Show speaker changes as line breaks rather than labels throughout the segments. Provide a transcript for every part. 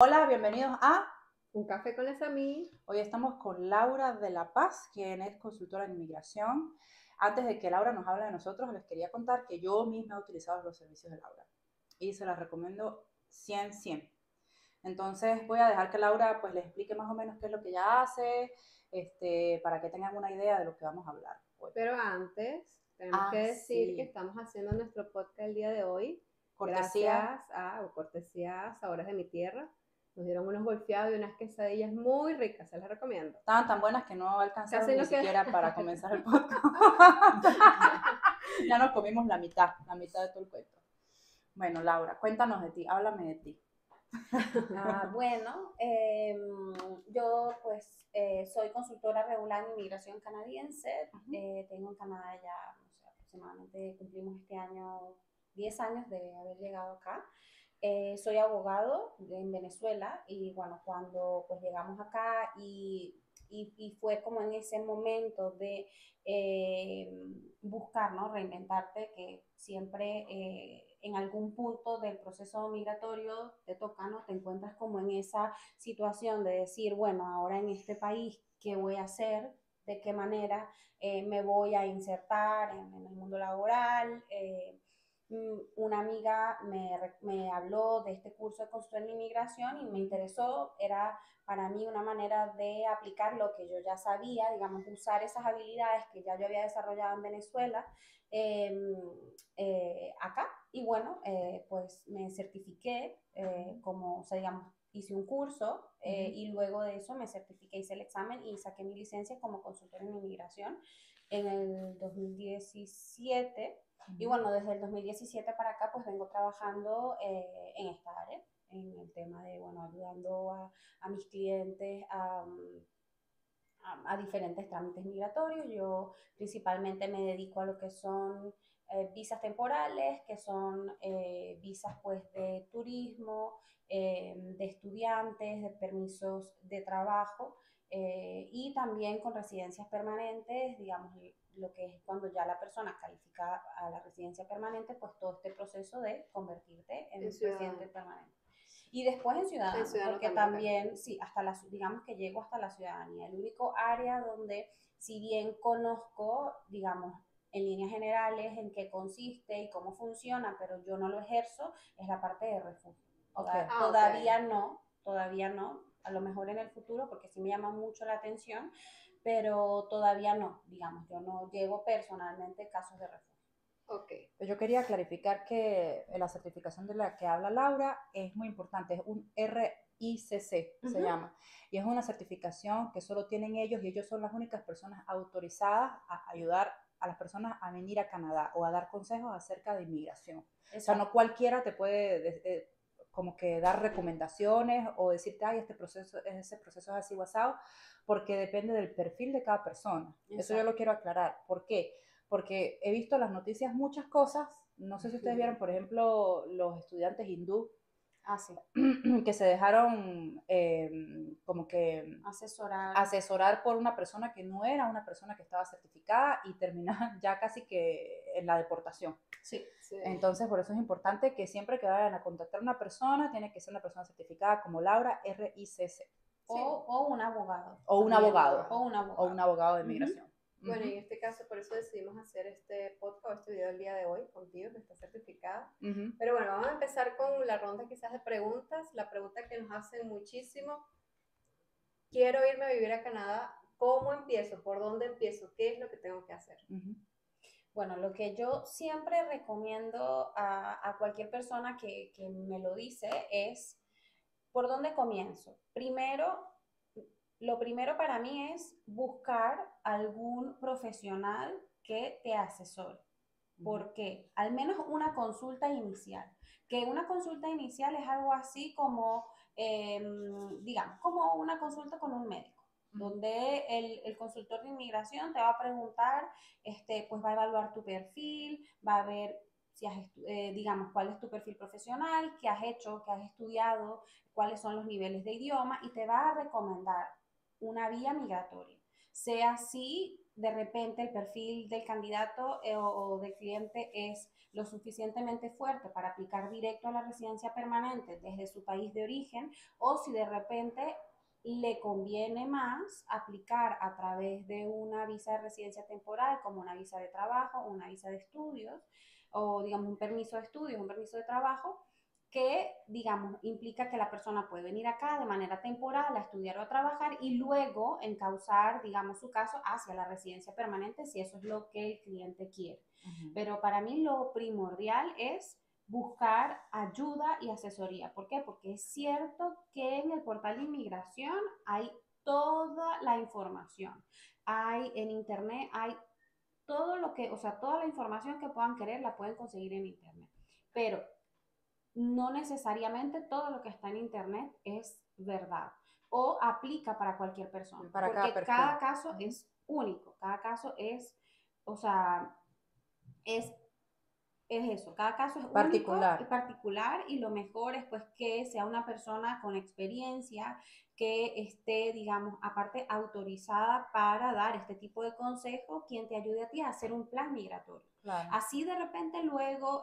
Hola, bienvenidos a
Un café con las amigas.
Hoy estamos con Laura de la Paz, quien es consultora en inmigración. Antes de que Laura nos hable de nosotros, les quería contar que yo misma he utilizado los servicios de Laura y se las recomiendo 100. Entonces voy a dejar que Laura pues les explique más o menos qué es lo que ella hace, para que tengan una idea de lo que vamos a hablar hoy.
Pero antes, tenemos que decir que
Sí,
estamos haciendo nuestro podcast el día de hoy.
cortesía.
Cortesía a Sabores de mi Tierra. Nos dieron unos golfeados y unas quesadillas muy ricas, se las recomiendo.
Estaban tan buenas que no alcanzaron
Casi
ni
no queda.
siquiera para comenzar el podcast. Ya nos comimos la mitad de todo el cuento. Bueno, Laura, cuéntanos de ti, háblame de ti.
Bueno, yo pues soy consultora regular en inmigración canadiense. Tengo en Canadá ya, no sé, aproximadamente cumplimos este año 10 años de haber llegado acá. Soy abogado en Venezuela y bueno, cuando pues llegamos acá y fue como en ese momento de buscar, ¿no? Reinventarte, que siempre en algún punto del proceso migratorio te toca, ¿no? Te encuentras como en esa situación de decir, bueno, ahora en este país, ¿qué voy a hacer? ¿De qué manera me voy a insertar en el mundo laboral? Una amiga me habló de este curso de consultoría en inmigración y me interesó. Era para mí una manera de aplicar lo que yo ya sabía, digamos, usar esas habilidades que ya yo había desarrollado en Venezuela acá. Y bueno, pues me certifiqué como, o sea, digamos, hice un curso y luego de eso me certifiqué, hice el examen y saqué mi licencia como consultora en inmigración en el 2017. Y bueno, desde el 2017 para acá pues vengo trabajando en esta área, en el tema de, bueno, ayudando a mis clientes a diferentes trámites migratorios. Yo principalmente me dedico a lo que son visas temporales, que son visas pues de turismo, de estudiantes, de permisos de trabajo y también con residencias permanentes, digamos, lo que es cuando ya la persona califica a la residencia permanente, pues todo este proceso de convertirte en residente permanente. Y después en ciudadano, porque también, sí, hasta la, digamos que llego hasta la ciudadanía. El único área donde, si bien conozco, digamos, en líneas generales en qué consiste y cómo funciona, pero yo no lo ejerzo, es la parte de refugio. Todavía no, a lo mejor en el futuro, porque sí me llama mucho la atención, pero todavía no, digamos, yo no llevo personalmente casos de refugio.
Ok.
Yo quería clarificar que la certificación de la que habla Laura es muy importante, es un RICC, se llama, y es una certificación que solo tienen ellos y ellos son las únicas personas autorizadas a ayudar a las personas a venir a Canadá o a dar consejos acerca de inmigración. Exacto. O sea, no cualquiera te puede como que dar recomendaciones o decirte, ay, ese proceso es así basado, porque depende del perfil de cada persona. Exacto. Eso yo lo quiero aclarar. ¿Por qué? Porque he visto en las noticias muchas cosas, no sé si ustedes vieron, por ejemplo, los estudiantes hindú,
sí.
que se dejaron como que asesorar por una persona que no era una persona que estaba certificada y terminaron ya casi que en la deportación.
Sí.
Entonces, por eso es importante que siempre que vayan a contactar a una persona, tiene que ser una persona certificada como Laura RICC.
O un abogado.
O un abogado.
O un
abogado de migración.
Bueno, en este caso, por eso decidimos hacer este podcast, este video el día de hoy contigo, que está certificada. Pero bueno, vamos a empezar con la ronda quizás de preguntas. La pregunta que nos hacen muchísimo: quiero irme a vivir a Canadá, ¿cómo empiezo? ¿Por dónde empiezo? ¿Qué es lo que tengo que hacer?
Bueno, lo que yo siempre recomiendo a cualquier persona que me lo dice es, ¿por dónde comienzo? Lo primero para mí es buscar algún profesional que te asesore. ¿Por qué? Al menos una consulta inicial. Que una consulta inicial es algo así como, digamos, como una consulta con un médico, donde el consultor de inmigración te va a preguntar, pues va a evaluar tu perfil, va a ver si has, digamos, cuál es tu perfil profesional, qué has hecho, qué has estudiado, cuáles son los niveles de idioma y te va a recomendar una vía migratoria. Sea así, de repente el perfil del candidato o del cliente es lo suficientemente fuerte para aplicar directo a la residencia permanente desde su país de origen, o si de repente le conviene más aplicar a través de una visa de residencia temporal, como una visa de trabajo, una visa de estudios, o digamos un permiso de estudios, un permiso de trabajo, que, digamos, implica que la persona puede venir acá de manera temporal a estudiar o a trabajar y luego encauzar, digamos, su caso hacia la residencia permanente si eso es lo que el cliente quiere. Pero para mí lo primordial es buscar ayuda y asesoría. ¿Por qué? Porque es cierto que en el portal de inmigración hay toda la información. Hay en internet, hay todo lo que, o sea, toda la información que puedan querer la pueden conseguir en internet. Pero no necesariamente todo lo que está en internet es verdad o aplica para cualquier persona,
para
porque cada caso es único, cada caso es, o sea, es eso, cada caso es
particular.
único y particular, y lo mejor es pues que sea una persona con experiencia, que esté, digamos, aparte autorizada para dar este tipo de consejos, quien te ayude a ti a hacer un plan migratorio.
Claro.
Así de repente luego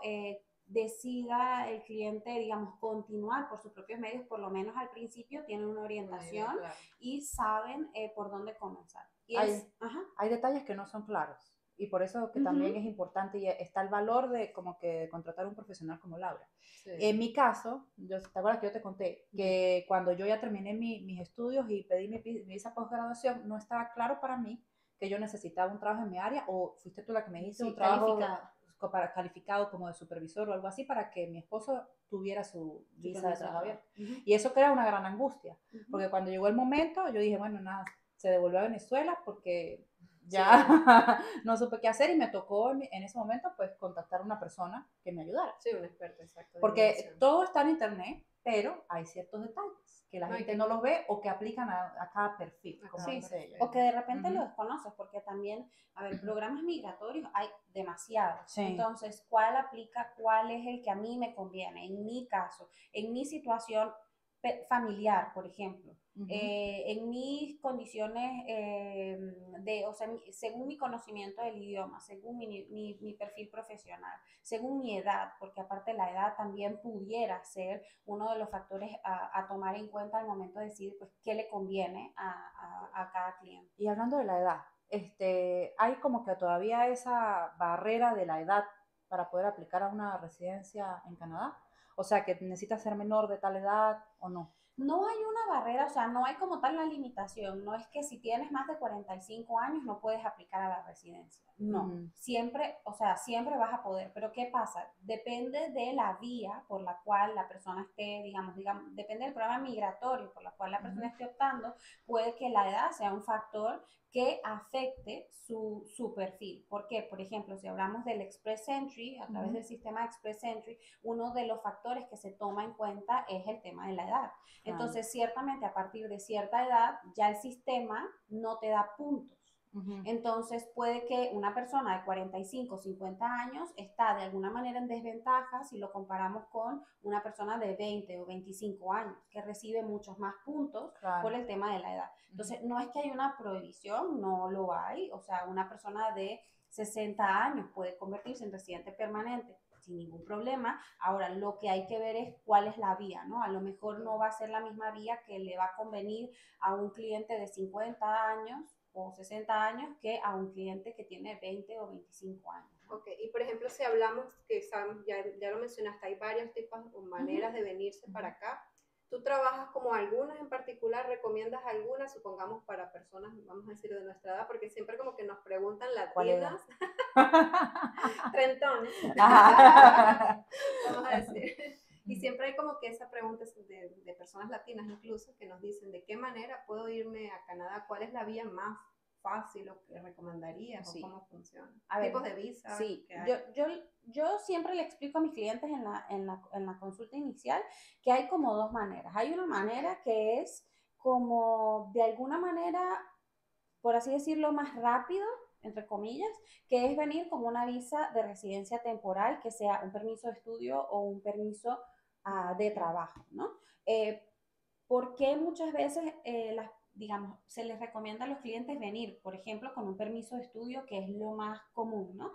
decida el cliente, digamos, continuar por sus propios medios, por lo menos al principio tienen una orientación
claro.
y saben por dónde comenzar. Y
hay detalles que no son claros. Y por eso que también es importante y está el valor de como que contratar un profesional como Laura. Sí. En mi caso, ¿te acuerdas que yo te conté? Que cuando yo ya terminé mis estudios y pedí mi visa postgraduación, no estaba claro para mí que yo necesitaba un trabajo en mi área, o fuiste tú la que me dijiste, un trabajo calificado como de supervisor o algo así, para que mi esposo tuviera su visa de trabajo abierto. Y eso crea una gran angustia, porque cuando llegó el momento, yo dije, bueno, nada, se devolvió a Venezuela porque ya no supe qué hacer, y me tocó en ese momento pues contactar a una persona que me ayudara.
Sí, un experto, exacto.
Porque todo está en internet, pero hay ciertos detalles que la gente no los ve o que aplican a cada perfil, como dice ella.
O que de repente lo desconoces, porque también, a ver, programas migratorios hay demasiados. Sí. Entonces, ¿cuál aplica? ¿Cuál es el que a mí me conviene? En mi caso, en mi situación familiar, por ejemplo. En mis condiciones o sea, según mi conocimiento del idioma, según mi perfil profesional, según mi edad, porque aparte la edad también pudiera ser uno de los factores a tomar en cuenta al momento de decidir pues, qué le conviene a cada cliente.
Y hablando de la edad, hay como que todavía esa barrera de la edad para poder aplicar a una residencia en Canadá. O sea, que necesitas ser menor de tal edad o no.
No hay una barrera, o sea, no hay como tal una limitación. No es que si tienes más de 45 años no puedes aplicar a la residencia. No, siempre, o sea, siempre vas a poder. Pero ¿qué pasa? Depende de la vía por la cual la persona esté, digamos, depende del programa migratorio por la cual la persona esté optando. Puede que la edad sea un factor que afecte su perfil. ¿Por qué? Por ejemplo, si hablamos del Express Entry, a través del sistema Express Entry, uno de los factores que se toma en cuenta es el tema de la edad. Entonces, ciertamente, a partir de cierta edad, ya el sistema no te da puntos. Entonces, puede que una persona de 45, 50 años está de alguna manera en desventaja si lo comparamos con una persona de 20 o 25 años, que recibe muchos más puntos por el tema de la edad. Entonces, no es que hay una prohibición, no lo hay. O sea, una persona de 60 años puede convertirse en residente permanente sin ningún problema. Ahora, lo que hay que ver es cuál es la vía, ¿no? A lo mejor no va a ser la misma vía que le va a convenir a un cliente de 50 años o 60 años que a un cliente que tiene 20 o 25 años. ¿No?
Ok, y por ejemplo, si hablamos, que ya lo mencionaste, hay varios tipos o maneras de venirse para acá. ¿Tú trabajas como algunas en particular? ¿Recomiendas algunas, supongamos, para personas, vamos a decir, de nuestra edad? Porque siempre como que nos preguntan latinas, trentones, vamos a decir. Y siempre hay como que esa pregunta de personas latinas incluso, que nos dicen, ¿de qué manera puedo irme a Canadá? ¿Cuál es la vía más fácil o que recomendarías? ¿O cómo funciona? ¿Tipos de visa?
Sí, yo siempre le explico a mis clientes en la consulta inicial que hay como dos maneras. Hay una manera que es como de alguna manera, por así decirlo, más rápido, entre comillas, que es venir con una visa de residencia temporal, que sea un permiso de estudio o un permiso de trabajo, ¿no? Porque muchas veces digamos, se les recomienda a los clientes venir, por ejemplo, con un permiso de estudio, que es lo más común, ¿no?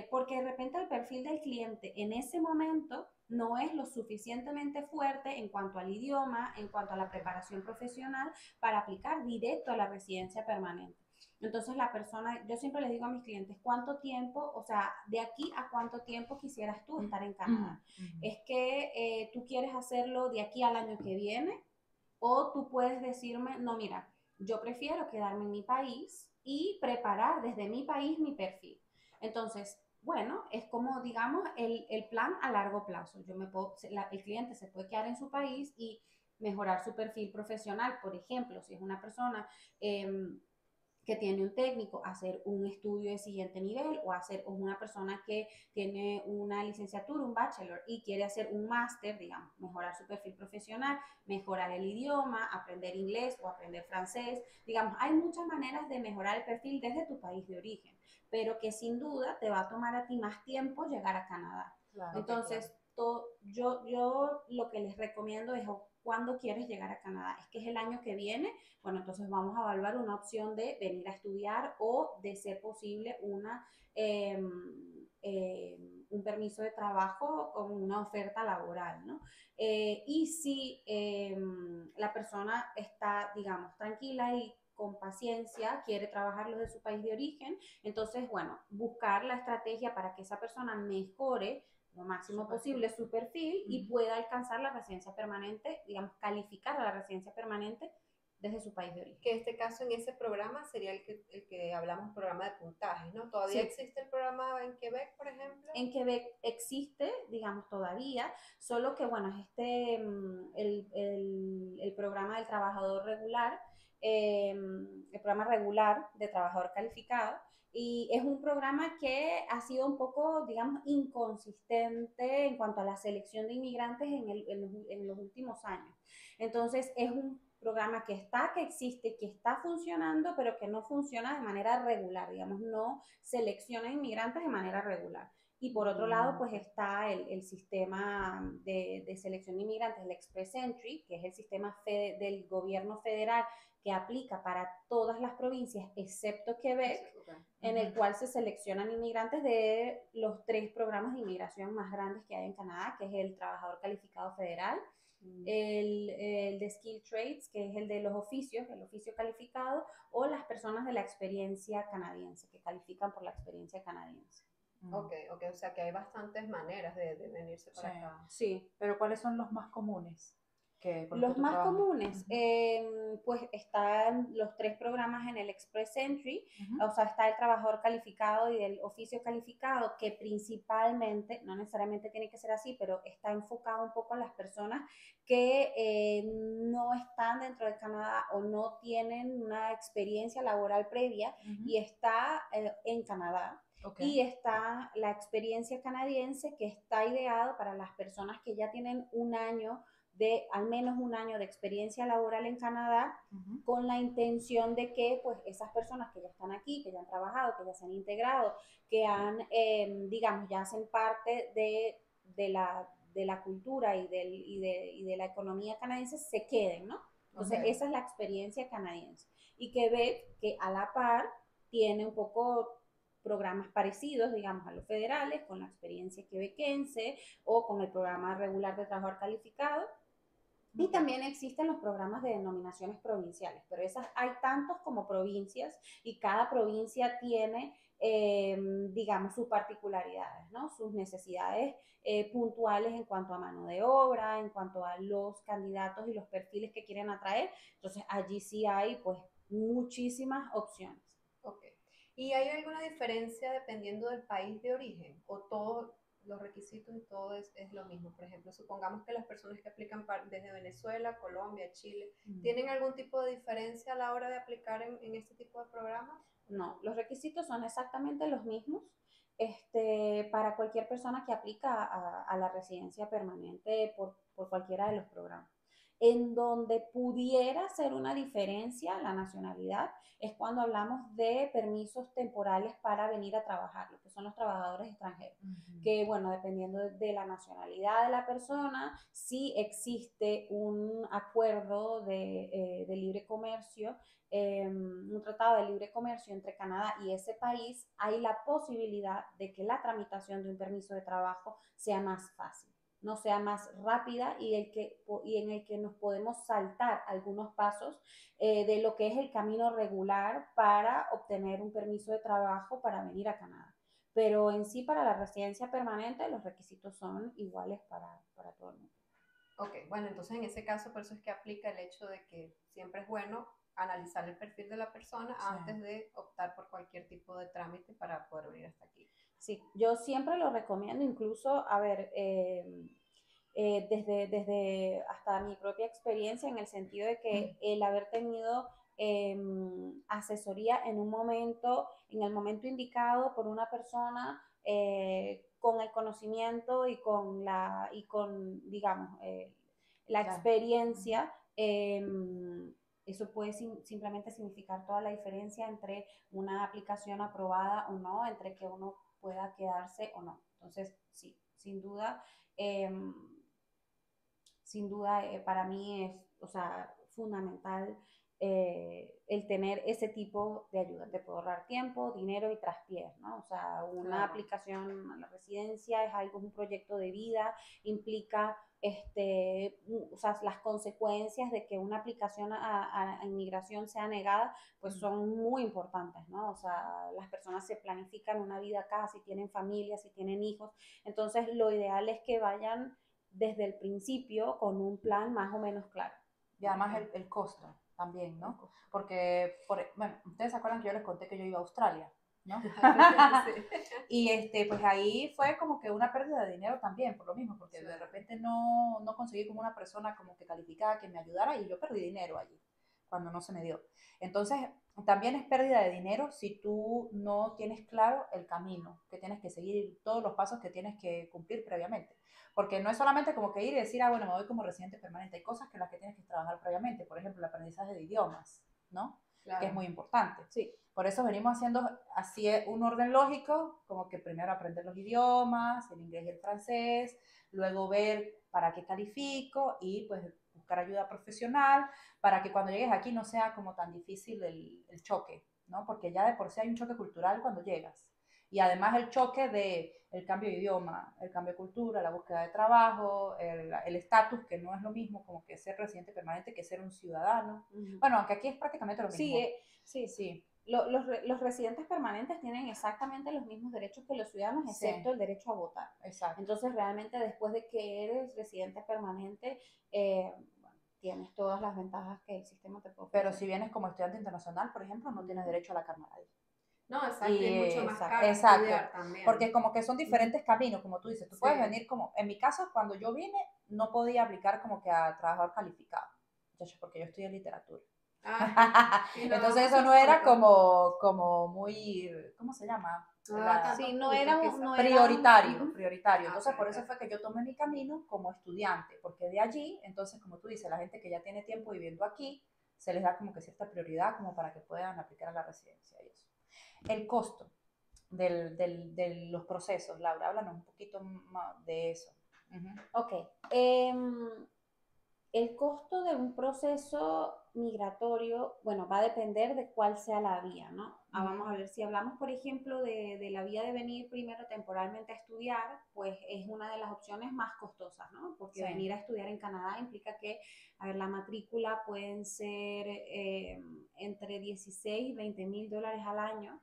Porque de repente el perfil del cliente en ese momento no es lo suficientemente fuerte en cuanto al idioma, en cuanto a la preparación profesional, para aplicar directo a la residencia permanente. Entonces la persona, yo siempre les digo a mis clientes, ¿cuánto tiempo, o sea, de aquí a cuánto tiempo quisieras tú estar en Canadá? ¿Es que tú quieres hacerlo de aquí al año que viene? O tú puedes decirme, no, mira, yo prefiero quedarme en mi país y preparar desde mi país mi perfil. Entonces, bueno, es como, digamos, el plan a largo plazo. El cliente se puede quedar en su país y mejorar su perfil profesional. Por ejemplo, si es una persona que tiene un técnico, hacer un estudio de siguiente nivel, o hacer una persona que tiene una licenciatura, un bachelor, y quiere hacer un máster, digamos, mejorar su perfil profesional, mejorar el idioma, aprender inglés o aprender francés. Digamos, hay muchas maneras de mejorar el perfil desde tu país de origen, pero que sin duda te va a tomar a ti más tiempo llegar a Canadá. Claro, entonces, claro. Yo lo que les recomiendo es, ¿cuándo quieres llegar a Canadá? ¿Es que es el año que viene? Bueno, entonces vamos a evaluar una opción de venir a estudiar, o de ser posible un permiso de trabajo con una oferta laboral, ¿no? Y si la persona está, digamos, tranquila y con paciencia, quiere trabajarlo de su país de origen, entonces, bueno, buscar la estrategia para que esa persona mejore lo máximo posible su perfil y pueda alcanzar la residencia permanente, digamos, calificar a la residencia permanente desde su país de origen.
Que en este caso, en ese programa, sería el que hablamos, programa de puntajes, ¿no? ¿Todavía existe el programa en Quebec, por ejemplo?
En Quebec existe, digamos, todavía, solo que, bueno, es el programa del trabajador regular, el programa regular de trabajador calificado, y es un programa que ha sido un poco, digamos, inconsistente en cuanto a la selección de inmigrantes en los últimos años. Entonces, es un programa que existe, que está funcionando, pero que no funciona de manera regular, digamos, no selecciona inmigrantes de manera regular. Y por otro lado, pues está el sistema de selección de inmigrantes, el Express Entry, que es el sistema del gobierno federal que aplica para todas las provincias, excepto Quebec, en el cual se seleccionan inmigrantes de los 3 programas de inmigración más grandes que hay en Canadá, que es el trabajador calificado federal, el de Skill Trades, que es el de los oficios, el oficio calificado, o las personas de la experiencia canadiense, que califican por la experiencia canadiense.
Ok, o sea que hay bastantes maneras de venirse para acá.
Sí, pero ¿cuáles son los más comunes?
Los más comunes, pues están los 3 programas en el Express Entry, o sea, está el trabajador calificado y el oficio calificado, que principalmente, no necesariamente tiene que ser así, pero está enfocado un poco a las personas que no están dentro de Canadá o no tienen una experiencia laboral previa y está en Canadá. Okay. Y está la experiencia canadiense, que está ideado para las personas que ya tienen al menos un año de experiencia laboral en Canadá, con la intención de que pues esas personas que ya están aquí, que ya han trabajado, que ya se han integrado, que han, digamos, ya hacen parte de la cultura y de la economía canadiense, se queden, ¿no? Entonces, esa es la experiencia canadiense. Y Quebec, que a la par tiene un poco programas parecidos, digamos, a los federales, con la experiencia quebequense o con el programa regular de trabajador calificado. Y también existen los programas de denominaciones provinciales, pero esas hay tantos como provincias, y cada provincia tiene, digamos, sus particularidades, ¿no? Sus necesidades puntuales en cuanto a mano de obra, en cuanto a los candidatos y los perfiles que quieren atraer. Entonces, allí sí hay, pues, muchísimas opciones.
Ok. ¿Y hay alguna diferencia dependiendo del país de origen? ¿O todos los requisitos y todo es lo mismo? Por ejemplo, supongamos que las personas que aplican desde Venezuela, Colombia, Chile, ¿tienen algún tipo de diferencia a la hora de aplicar en este tipo de programas?
No, los requisitos son exactamente los mismos para cualquier persona que aplica a la residencia permanente por cualquiera de los programas. En donde pudiera ser una diferencia la nacionalidad es cuando hablamos de permisos temporales para venir a trabajar, lo que son los trabajadores extranjeros. Que bueno, dependiendo de la nacionalidad de la persona, si existe un acuerdo de libre comercio, un tratado de libre comercio entre Canadá y ese país, hay la posibilidad de que la tramitación de un permiso de trabajo sea más fácil, no sea más rápida y en el que nos podemos saltar algunos pasos de lo que es el camino regular para obtener un permiso de trabajo para venir a Canadá. Pero en sí, para la residencia permanente, los requisitos son iguales para todo el mundo.
Ok, bueno, entonces en ese caso, por eso es que aplica el hecho de que siempre es bueno analizar el perfil de la persona antes de optar por cualquier tipo de trámite para poder venir hasta aquí.
Sí, yo siempre lo recomiendo, incluso, a ver, desde hasta mi propia experiencia, en el sentido de que el haber tenido asesoría en el momento indicado por una persona con el conocimiento y digamos, la experiencia, eso puede simplemente significar toda la diferencia entre una aplicación aprobada o no, entre que uno pueda quedarse o no. Entonces, sí, sin duda, para mí es, o sea, fundamental el tener ese tipo de ayuda. Te puede ahorrar tiempo, dinero y traspiés, ¿no? O sea, una aplicación a la residencia es un proyecto de vida, implica o sea, las consecuencias de que una aplicación a inmigración sea negada, pues son muy importantes, ¿no? O sea, las personas se planifican una vida acá, si tienen familia, si tienen hijos, entonces lo ideal es que vayan desde el principio con un plan más o menos claro.
Y además el costo también, ¿no? Porque, bueno, ustedes se acuerdan que yo les conté que yo iba a Australia, ¿no? Sí. Y pues ahí fue como que una pérdida de dinero también, por lo mismo, porque de repente no conseguí como una persona como que calificada que me ayudara y yo perdí dinero allí, cuando no se me dio. Entonces, también es pérdida de dinero si tú no tienes claro el camino que tienes que seguir, todos los pasos que tienes que cumplir previamente. Porque no es solamente como que ir y decir, bueno, me voy como residente permanente. Hay cosas que las que tienes que trabajar previamente. Por ejemplo, el aprendizaje de idiomas, ¿no? Claro. Que es muy importante.
Sí.
Por eso venimos haciendo así un orden lógico, como que primero aprender los idiomas, el inglés y el francés, luego ver para qué califico y pues buscar ayuda profesional para que cuando llegues aquí no sea como tan difícil el choque, ¿no? Porque ya de por sí hay un choque cultural cuando llegas. Y además el choque de el cambio de idioma, el cambio de cultura, la búsqueda de trabajo, el estatus, que no es lo mismo como que ser residente permanente que ser un ciudadano. Bueno, aunque aquí es prácticamente lo mismo.
Sí. Los residentes permanentes tienen exactamente los mismos derechos que los ciudadanos, excepto el derecho a votar.
Exacto.
Entonces, realmente, después de que eres residente permanente, tienes todas las ventajas que el sistema te puede ofrecer.
Pero si vienes como estudiante internacional, por ejemplo, no tienes derecho a la carne ahí.
No, exacto, y es mucho más caro estudiar también.
Porque como que son diferentes caminos, como tú dices. Tú puedes venir como, en mi caso, cuando yo vine, no podía aplicar como que a trabajador calificado, porque yo estudié literatura. Entonces eso no era como muy, ¿cómo se llama?
No era
prioritario. Entonces por eso fue que yo tomé mi camino como estudiante, porque de allí, entonces como tú dices, la gente que ya tiene tiempo viviendo aquí, se les da como que cierta prioridad como para que puedan aplicar a la residencia y eso. El costo de los procesos, Laura, háblanos un poquito más de eso.
Ok. El costo de un proceso migratorio, bueno, va a depender de cuál sea la vía, ¿no? Vamos a ver, si hablamos, por ejemplo, de la vía de venir primero temporalmente a estudiar, pues es una de las opciones más costosas, ¿no? Porque venir a estudiar en Canadá implica que, a ver, la matrícula pueden ser entre 16 y 20 mil dólares al año.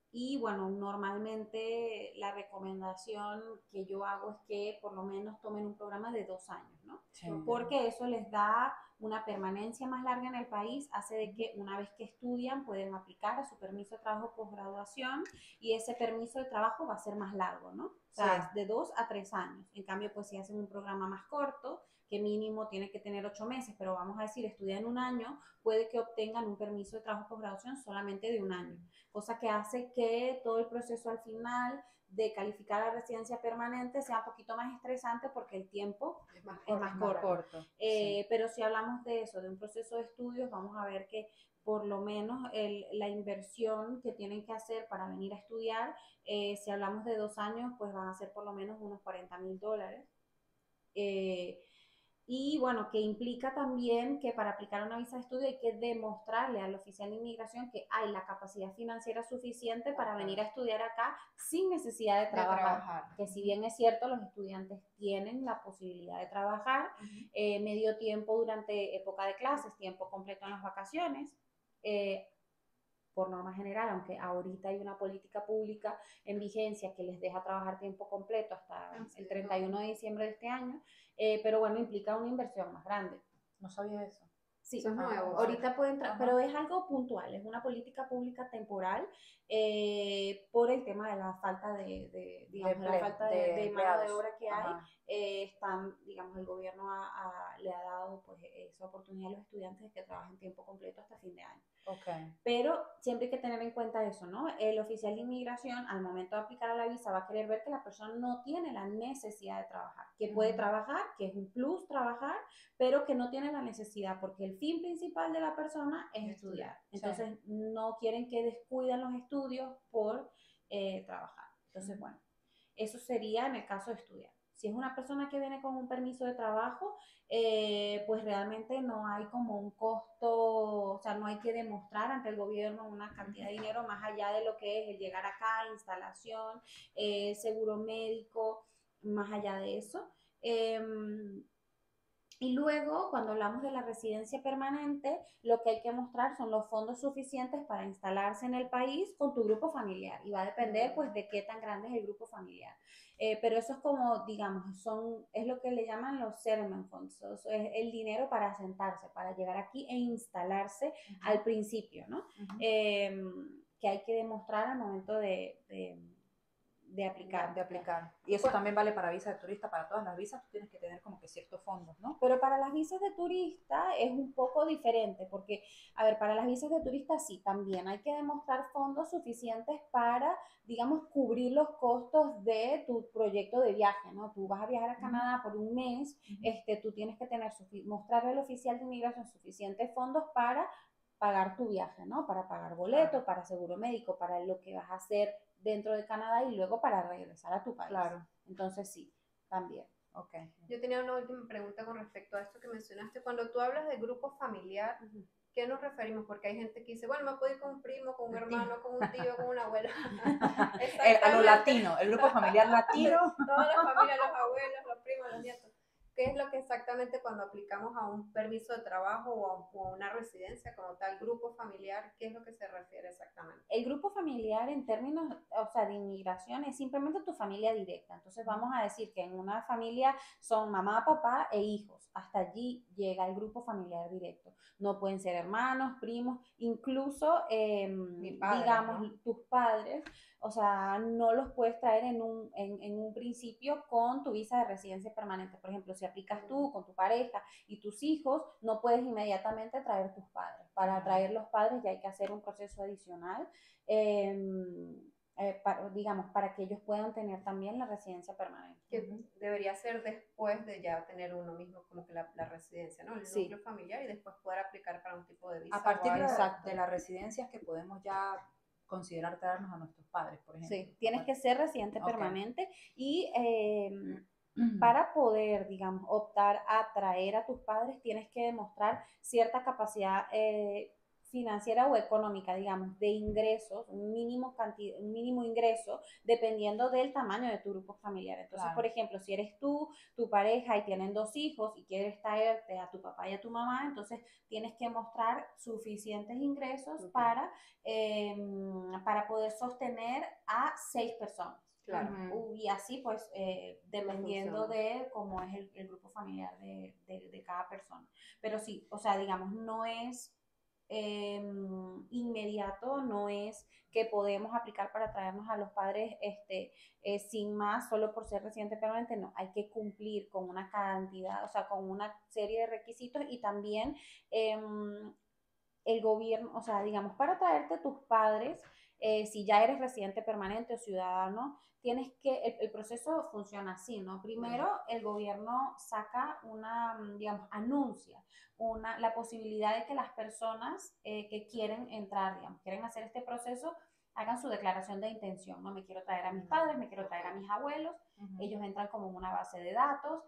Y bueno, normalmente la recomendación que yo hago es que por lo menos tomen un programa de 2 años, ¿no? Sí. Porque eso les da una permanencia más larga en el país, hace de que una vez que estudian pueden aplicar a su permiso de trabajo posgraduación y ese permiso de trabajo va a ser más largo, ¿no? O sea, de 2 a 3 años. En cambio, pues si hacen un programa más corto, que mínimo tiene que tener 8 meses, pero vamos a decir, estudian 1 año, puede que obtengan un permiso de trabajo posgraduación solamente de 1 año, cosa que hace que todo el proceso al final de calificar a residencia permanente sea un poquito más estresante porque el tiempo es más corto.
Sí.
Pero si hablamos de eso, de un proceso de estudios, vamos a ver que por lo menos la inversión que tienen que hacer para venir a estudiar, si hablamos de 2 años, pues van a ser por lo menos unos $40,000. Y bueno, que implica también que para aplicar una visa de estudio hay que demostrarle al oficial de inmigración que hay la capacidad financiera suficiente para venir a estudiar acá sin necesidad de trabajar. Que si bien es cierto, los estudiantes tienen la posibilidad de trabajar medio tiempo durante época de clases, tiempo completo en las vacaciones, por norma general, aunque ahorita hay una política pública en vigencia que les deja trabajar tiempo completo hasta el 31 de diciembre de este año, pero bueno, implica una inversión más grande.
No sabía eso.
Sí,
eso es nuevo.
Ahorita puede entrar, pero es algo puntual, es una política pública temporal por el tema de la falta de mano de obra que hay. Digamos, el gobierno le ha dado pues esa oportunidad a los estudiantes de que trabajen tiempo completo hasta fin de año. Pero siempre hay que tener en cuenta eso, ¿no? El oficial de inmigración al momento de aplicar a la visa va a querer ver que la persona no tiene la necesidad de trabajar, que puede trabajar, que es un plus trabajar, pero que no tiene la necesidad porque el fin principal de la persona es estudiar. Entonces no quieren que descuiden los estudios por trabajar. Entonces, bueno, eso sería en el caso de estudiar. Si es una persona que viene con un permiso de trabajo, pues realmente no hay como un costo, o sea, no hay que demostrar ante el gobierno una cantidad de dinero más allá de lo que es el llegar acá, instalación, seguro médico, más allá de eso. Y luego, cuando hablamos de la residencia permanente, lo que hay que mostrar son los fondos suficientes para instalarse en el país con tu grupo familiar. Y va a depender, pues, de qué tan grande es el grupo familiar. Pero eso es como, digamos, es lo que le llaman los settlement funds. Es el dinero para asentarse, para llegar aquí e instalarse al principio, ¿no? Que hay que demostrar al momento de aplicar.
Y eso también vale para visa de turista, para todas las visas tú tienes que tener como que ciertos fondos, ¿no?
Pero para las visas de turista es un poco diferente, porque, a ver, para las visas de turista sí, también hay que demostrar fondos suficientes para, digamos, cubrir los costos de tu proyecto de viaje, ¿no? Tú vas a viajar a Canadá por un mes, tú tienes que mostrarle al oficial de inmigración suficientes fondos para pagar tu viaje, ¿no? Para pagar boleto, para seguro médico, para lo que vas a hacer dentro de Canadá y luego para regresar a tu país. Entonces sí, también.
Yo tenía una última pregunta con respecto a esto que mencionaste. Cuando tú hablas de grupo familiar, ¿qué nos referimos? Porque hay gente que dice, bueno, me puedo ir con un primo, con un hermano, con un tío, con una abuela.
A lo latino, el grupo familiar latino.
Toda la familia, los abuelos, los primos, los nietos. ¿Qué es lo que exactamente cuando aplicamos a un permiso de trabajo o a una residencia como tal, grupo familiar, qué es lo que se refiere exactamente?
El grupo familiar en términos, o sea, de inmigración es simplemente tu familia directa. Entonces vamos a decir que en una familia son mamá, papá e hijos. Hasta allí llega el grupo familiar directo. No pueden ser hermanos, primos, incluso, digamos, ¿no? Tus padres. O sea, no los puedes traer en un principio con tu visa de residencia permanente. Por ejemplo, si aplicas tú con tu pareja y tus hijos, no puedes inmediatamente traer tus padres. Para traer los padres ya hay que hacer un proceso adicional, para que ellos puedan tener también la residencia permanente.
Que debería ser después de ya tener uno mismo como que la residencia, ¿no? El núcleo familiar y después poder aplicar para un tipo de visa.
A partir de las residencias que podemos ya considerar traernos a nuestros padres, por ejemplo.
Sí, tienes que ser residente permanente y para poder, digamos, optar a traer a tus padres tienes que demostrar cierta capacidad financiera o económica, digamos, de ingresos, un mínimo ingreso, dependiendo del tamaño de tu grupo familiar. Entonces, por ejemplo, si eres tú, tu pareja y tienen 2 hijos y quieres traerte a tu papá y a tu mamá, entonces tienes que mostrar suficientes ingresos para poder sostener a 6 personas. Y así, pues, dependiendo de cómo es el grupo familiar de cada persona. Pero sí, o sea, digamos, no es inmediato, no es que podemos aplicar para traernos a los padres sin más, solo por ser residente permanente. No, hay que cumplir con una cantidad, o sea, con una serie de requisitos y también el gobierno, o sea, digamos, para traerte tus padres, si ya eres residente permanente o ciudadano, tienes que, el proceso funciona así, ¿no? Primero, el gobierno saca digamos, anuncia la posibilidad de que las personas que quieren entrar, digamos, quieren hacer este proceso, hagan su declaración de intención, ¿no? Me quiero traer a mis padres, me quiero traer a mis abuelos, ellos entran como en una base de datos,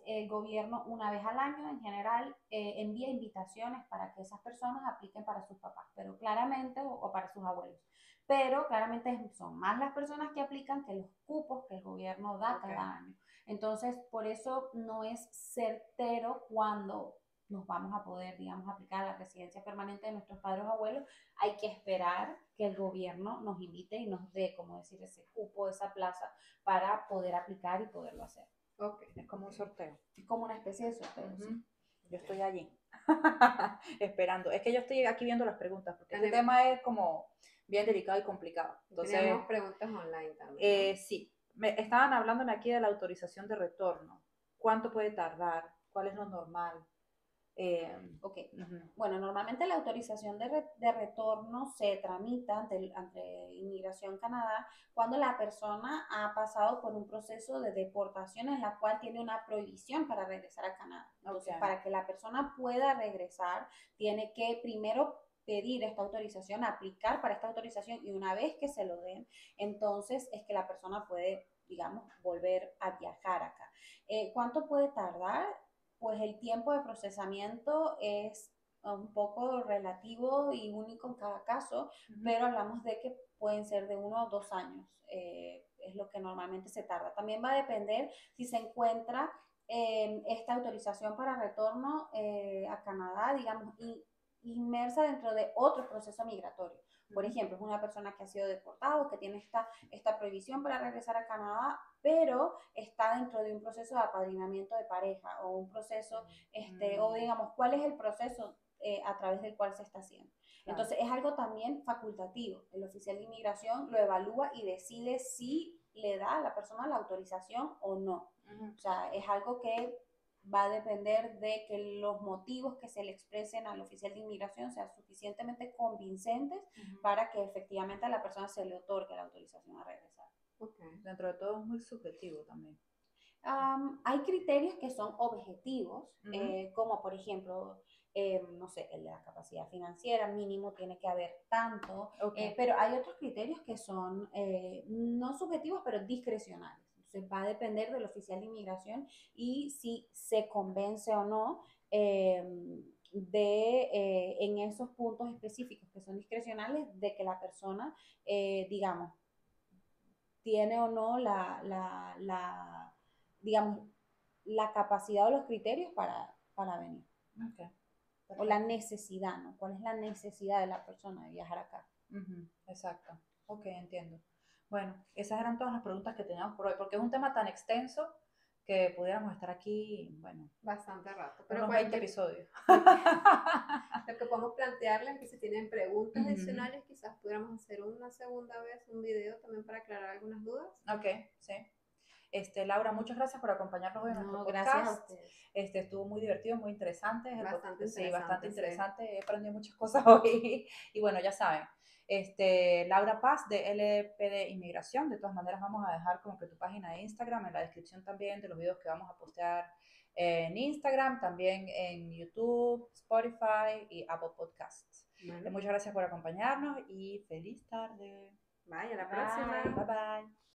el gobierno una vez al año en general envía invitaciones para que esas personas apliquen para sus papás, pero claramente, o para sus abuelos, pero claramente son más las personas que aplican que los cupos que el gobierno da cada año. Entonces, por eso no es certero cuando nos vamos a poder, digamos, aplicar a la residencia permanente de nuestros padres o abuelos. Hay que esperar que el gobierno nos invite y nos dé, como decir, ese cupo, esa plaza para poder aplicar y poderlo hacer.
Ok, es como un sorteo.
Es como una especie de sorteo, sí.
Yo estoy allí, esperando. Es que yo estoy aquí viendo las preguntas, porque este tema es como bien delicado y complicado. Entonces,
tenemos preguntas online también, ¿no?
Sí, estaban hablándome aquí de la autorización de retorno. ¿Cuánto puede tardar? ¿Cuál es lo normal?
Ok, bueno, normalmente la autorización de retorno se tramita ante Inmigración Canadá cuando la persona ha pasado por un proceso de deportación en la cual tiene una prohibición para regresar a Canadá. Entonces, para que la persona pueda regresar, tiene que primero pedir esta autorización, aplicar para esta autorización, y una vez que se lo den, entonces es que la persona puede, digamos, volver a viajar acá. ¿Cuánto puede tardar? Pues el tiempo de procesamiento es un poco relativo y único en cada caso, pero hablamos de que pueden ser de 1 o 2 años, es lo que normalmente se tarda. También va a depender si se encuentra esta autorización para retorno a Canadá, digamos, inmersa dentro de otro proceso migratorio. Por ejemplo, es una persona que ha sido deportada, que tiene esta prohibición para regresar a Canadá, pero está dentro de un proceso de apadrinamiento de pareja o un proceso, o digamos, ¿cuál es el proceso a través del cual se está haciendo? Claro. Entonces, es algo también facultativo. El oficial de inmigración lo evalúa y decide si le da a la persona la autorización o no. O sea, es algo que va a depender de que los motivos que se le expresen al oficial de inmigración sean suficientemente convincentes para que efectivamente a la persona se le otorgue la autorización a regresar.
Dentro de todo es muy subjetivo también.
Hay criterios que son objetivos, como por ejemplo, no sé, el de la capacidad financiera, mínimo tiene que haber tanto, pero hay otros criterios que son no subjetivos, pero discrecionales. Entonces va a depender del oficial de inmigración y si se convence o no en esos puntos específicos que son discrecionales, de que la persona, digamos, tiene o no digamos, la capacidad o los criterios para venir. O la necesidad, ¿no? ¿Cuál es la necesidad de la persona de viajar acá?
Exacto. Ok, entiendo. Bueno, esas eran todas las preguntas que teníamos por hoy, porque es un tema tan extenso que pudiéramos estar aquí, bueno,
bastante rato. Pero
unos 20 episodios.
Lo que podemos plantearles es que si tienen preguntas adicionales, quizás pudiéramos hacer una segunda vez un video también para aclarar algunas dudas.
Ok, sí. Laura, muchas gracias por acompañarnos hoy en nuestro podcast.
Gracias a ustedes.
Estuvo muy divertido, muy interesante.
Bastante
interesante. He aprendido muchas cosas hoy. Y bueno, ya saben, Laura Paz de LPD Inmigración. De todas maneras, vamos a dejar como que tu página de Instagram en la descripción también de los videos que vamos a postear en Instagram, también en YouTube, Spotify y Apple Podcasts. Bueno. Muchas gracias por acompañarnos y feliz tarde.
Bye, a la próxima.
Bye, bye.